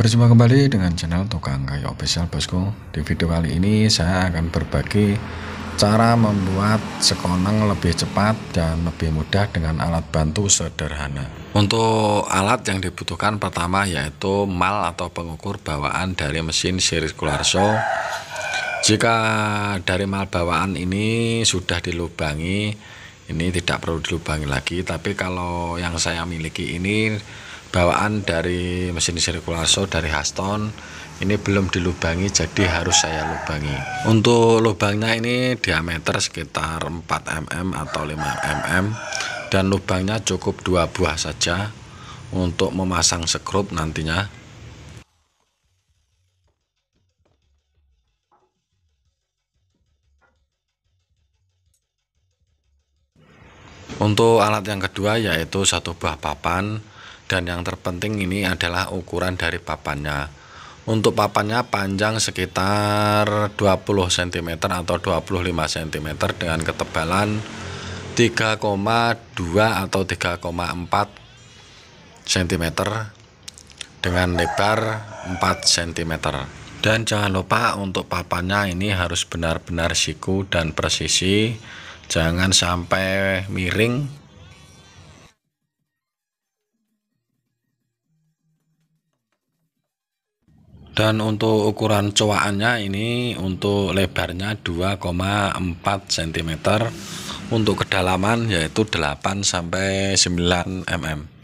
Berjumpa kembali dengan channel Tukang Kayu Official, bosku. Di video kali ini saya akan berbagi cara membuat sekoneng lebih cepat dan lebih mudah dengan alat bantu sederhana. Untuk alat yang dibutuhkan pertama yaitu mal atau pengukur bawaan dari mesin circular saw. Jika dari mal bawaan ini sudah dilubangi, ini tidak perlu dilubangi lagi. Tapi kalau yang saya miliki ini bawaan dari mesin circular saw dari Haston, ini belum dilubangi, jadi harus saya lubangi. Untuk lubangnya ini diameter sekitar 4 mm atau 5 mm, dan lubangnya cukup 2 buah saja untuk memasang skrup nantinya. Untuk alat yang kedua yaitu satu buah papan, dan yang terpenting ini adalah ukuran dari papannya. Untuk papannya panjang sekitar 20 cm atau 25 cm dengan ketebalan 3,2 atau 3,4 cm dengan lebar 4 cm. Dan jangan lupa untuk papannya ini harus benar-benar siku dan presisi, jangan sampai miring. Dan untuk ukuran cowakannya ini untuk lebarnya 2,4 cm, untuk kedalaman yaitu 8 sampai 9 mm.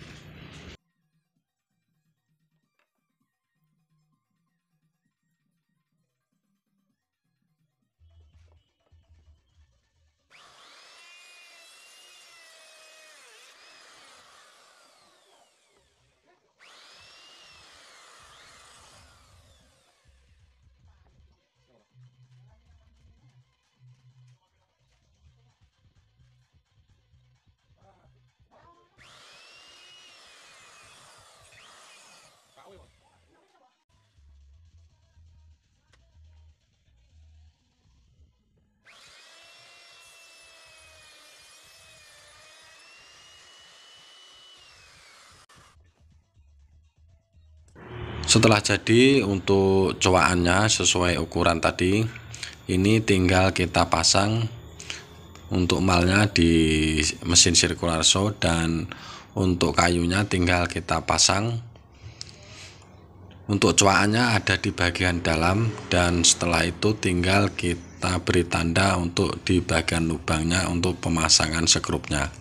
Setelah jadi, untuk cowakannya sesuai ukuran tadi, ini tinggal kita pasang untuk malnya di mesin circular saw, dan untuk kayunya tinggal kita pasang. Untuk cowakannya ada di bagian dalam, dan setelah itu tinggal kita beri tanda untuk di bagian lubangnya untuk pemasangan skrupnya.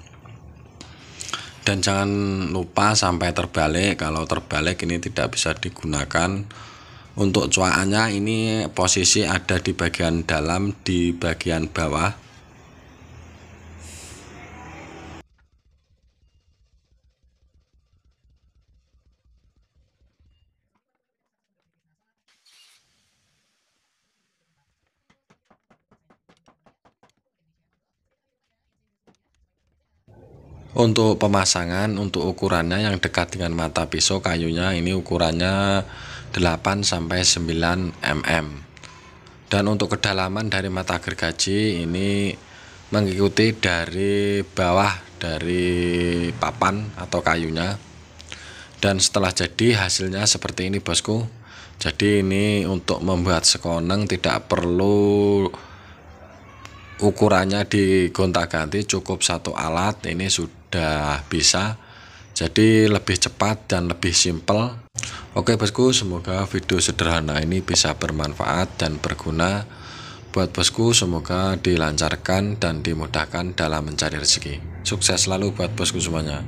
Dan jangan lupa sampai terbalik, kalau terbalik ini tidak bisa digunakan. Untuk cowakannya ini posisi ada di bagian dalam, di bagian bawah. Untuk pemasangan, untuk ukurannya yang dekat dengan mata pisau kayunya ini ukurannya 8 sampai 9 mm. Dan untuk kedalaman dari mata gergaji ini mengikuti dari bawah dari papan atau kayunya. Dan setelah jadi hasilnya seperti ini, bosku. Jadi ini untuk membuat sekoneng tidak perlu ukurannya digonta-ganti, cukup satu alat ini sudah bisa. Jadi lebih cepat dan lebih simpel. Oke bosku, semoga video sederhana ini bisa bermanfaat dan berguna buat bosku. Semoga dilancarkan dan dimudahkan dalam mencari rezeki. Sukses selalu buat bosku semuanya.